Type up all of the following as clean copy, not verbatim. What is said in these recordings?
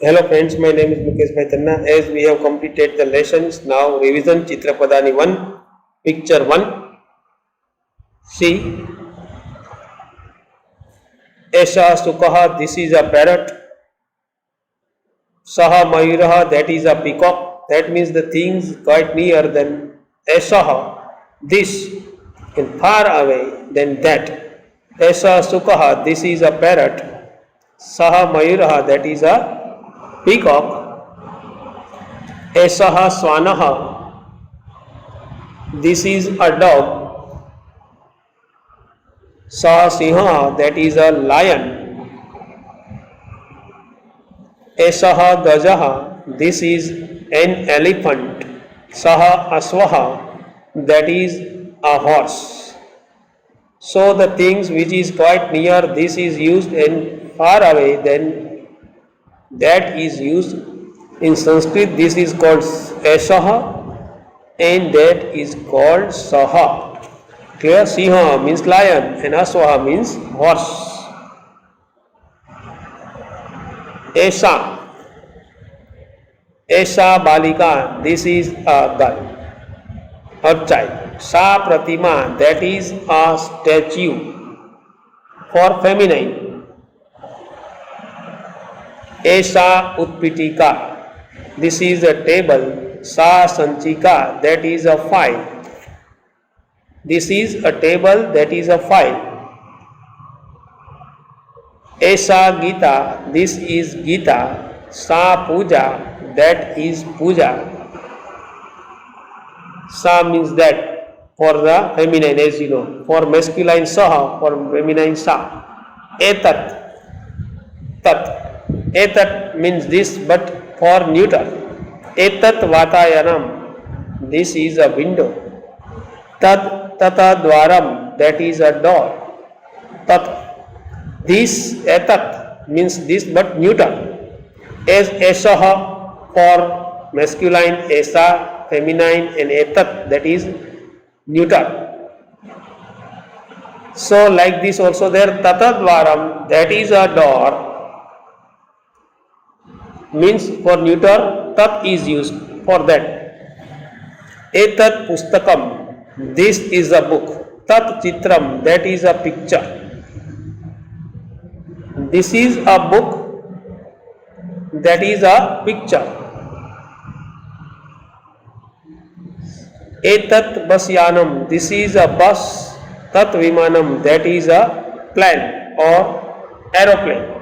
Hello friends, my name is Mukesh Bhai Tanna. As we have completed the lessons, now revision Chitrapadani 1, picture 1. See, Esha Sukaha, this is a parrot. Saha Mayuraha, that is a peacock. That means the things quite near than Eshaha, this, and far away than that. Esha Sukaha, this is a parrot. Saha Mayuraha, that is a peacock. Esaha Swanaha, this is a dog. Sa Sinha, that is a lion. Esaha Gajaha, this is an elephant. Saha Aswaha, that is a horse. So the things which is quite near, this is used, and far away, then that is used. In Sanskrit, this is called Eshaha and that is called Saha. Clear? Siha means lion and Aswaha means horse. Esha. Esha Balika, this is a girl or child. Sa Pratima, that is a statue for feminine. Esha Utpitika, this is a table. Sa Sanchika, that is a file. This is a table, that is a file. Esha Gita, this is Gita. Sa Puja, that is Puja. Sa means that for the feminine, as you know. For masculine Saha, for feminine Sa. Etat, Tat. Etat means this, but for neuter. Etat Vatayanam, this is a window. Tat Tata Dwaram, that is a door. Tat, this etat means this, but neuter. As Eshaha for masculine, Esa feminine, and Etat, that is neuter. So like this also there, Tata Dwaram, that is a door, means for neuter, tat is used for that. Etat Pustakam, this is a book. Tat Chitram, that is a picture. This is a book, that is a picture. Etat Basyanam, this is a bus. Tat Vimanam, that is a plane or aeroplane.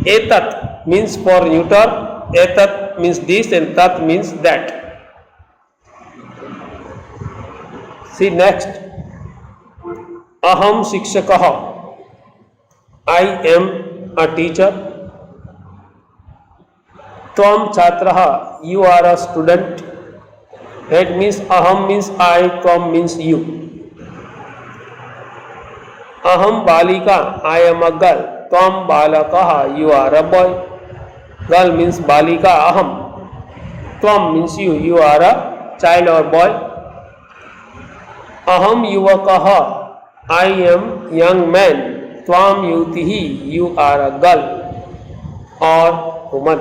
Etat means for neuter, etat means this, and tat means that. See next. Aham Shikshakaha, I am a teacher. Tvam Chhatraha, you are a student. That means aham means I, tvam means you. Aham Balika, I am a girl. Tvam Balakaha, you are a boy. Girl means Balika, aham. Tvam means you are a child or boy. Aham Yuvakaha, I am young man. Tvam Yutihi, you are a girl or woman.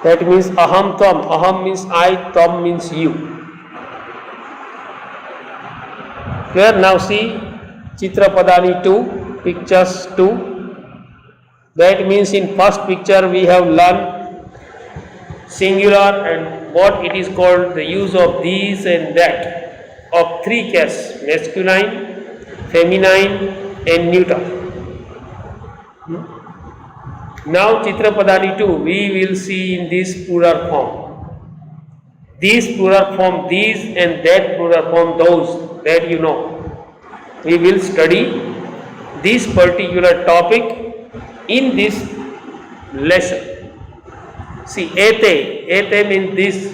That means aham tvam. Aham means I, tvam means you. Here now see Chitrapadani 2, pictures 2. That means in first picture we have learned singular and what it is called, the use of these and that of three cases: masculine, feminine and neuter. Now Chitrapadani 2 we will see in this plural form. This plural form, these, and that plural form, those, that you know. We will study this particular topic in this lesson. See, ete means this,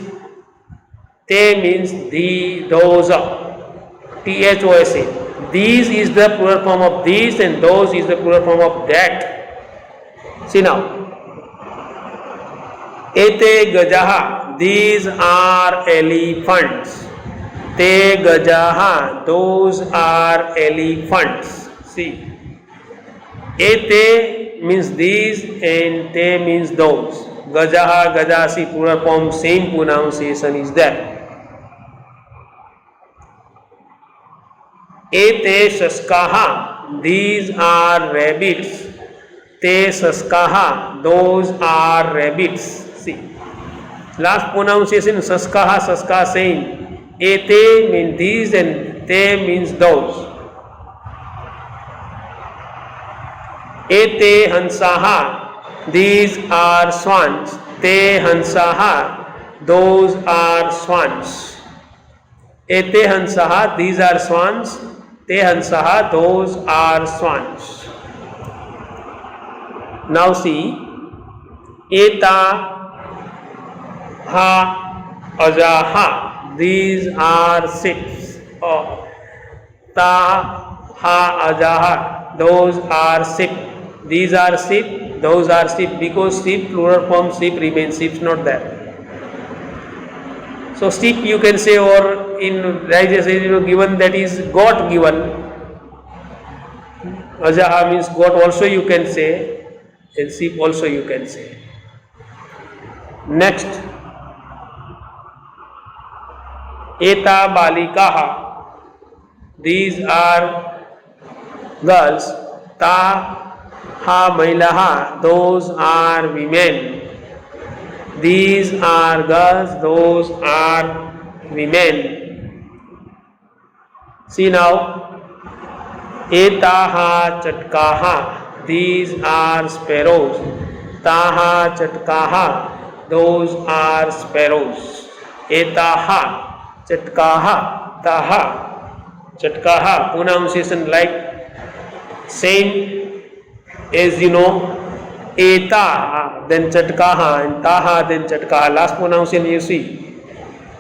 te means the, those, thos. These is the plural form of this, and those is the plural form of that. See now, ete gajaha, these are elephants. Te gajaha, those are elephants. See, ete means these and te means those. Gajaha, gajasi, plural form, same pronunciation is there. Ete shaskaha, these are rabbits. Te saskaha, those are rabbits. See, last pronunciation saskaha, saska same. Ete means these and te means those. Ete hansaha, these are swans. Te hansaha, those are swans. Ete hansaha, these are swans. Te hansaha, those are swans. Now see, eta ha ajaha, these are ships. Oh, ta ha ajaha, those are sheep. These are sheep, those are sheep, because sheep plural form sheep remains, sheep's not there. So sheep you can say, or in righteous given, that is goat given. Ajaha means goat also you can say, and sheep also you can say. Next, eta balikaha, these are girls. Ta ha mailaha, those are women. These are girls, those are women. See now, etaha chatkaha, these are sparrows. Taha chatkaha, those are sparrows. Etaha chatkaha, taha chatkaha, pronunciation like same as you know. Eta, then chatkaha, and taha, then chatkaha. Last pronunciation you see.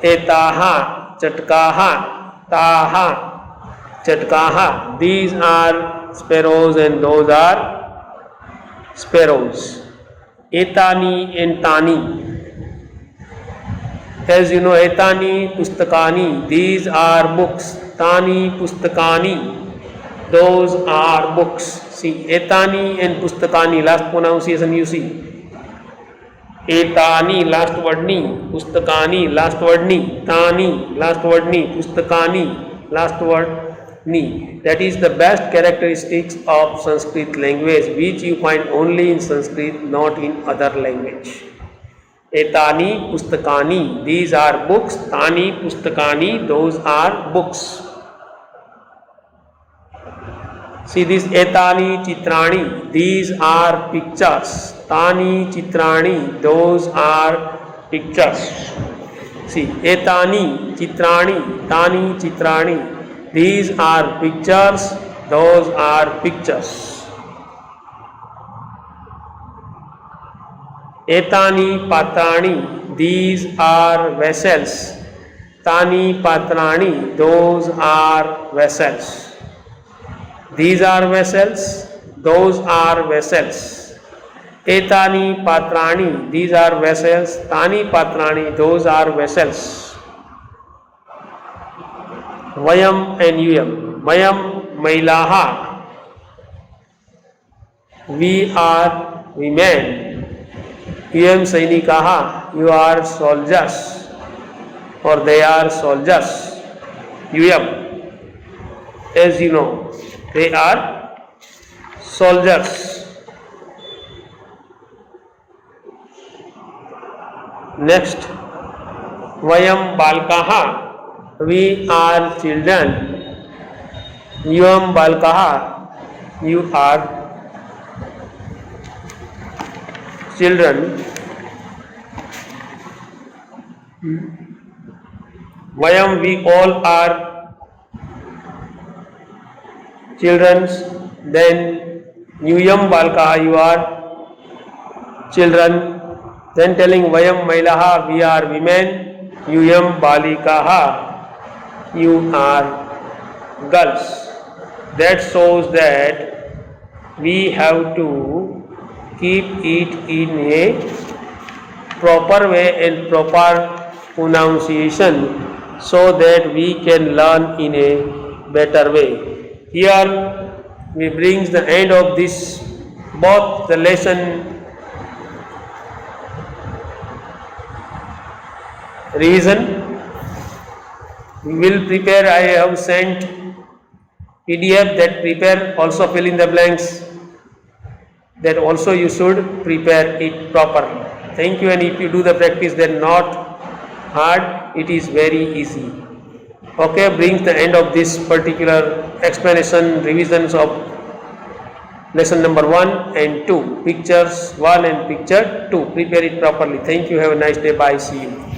Etaha, chatkaha, taha, chatkaha. These are sparrows and those are sparrows. Etani and tani. As you know, etani pustakani, these are books. Tani pustakani, those are books. See, etani and pustakani, last pronunciation you see. Etani, last word ni. Pustakani, last word ni. Tani, last word ni. Pustakani, last word ni. That is the best characteristics of Sanskrit language, which you find only in Sanskrit, not in other language. Etani, pustakani, these are books. Tani, pustakani, those are books. See this, etani chitrani, these are pictures. Tani chitrani, those are pictures. See, etani chitrani, tani chitrani, these are pictures, those are pictures. Etani patrani, these are vessels. Tani patrani, those are vessels. These are vessels, those are vessels. Etani patrani, these are vessels. Tani patrani, those are vessels. Vayam and Yuyam. Vayam mailaha, we are women. Yuyam sainikaha, you are soldiers, or they are soldiers. Yuyam, as you know, they are soldiers. Next, Vayam balkaha, we are children. Yuyam balkaha, you are children. Vayam, we all are children. Then Yuyam balkaha, you are children. Then telling Vayam mailaha, we are women. Yuyam balikaha, you are girls. That shows that we have to keep it in a proper way and proper pronunciation, so that we can learn in a better way. Here we brings the end of this both the lesson revision. We will prepare. I have sent PDF that prepare, also fill in the blanks, that also you should prepare it properly. Thank you. And if you do the practice, then not hard, it is very easy. Okay, brings the end of this particular explanation, revisions of lesson number 1 and 2, pictures 1 and picture 2. Prepare it properly. Thank you. Have a nice day. Bye. See you.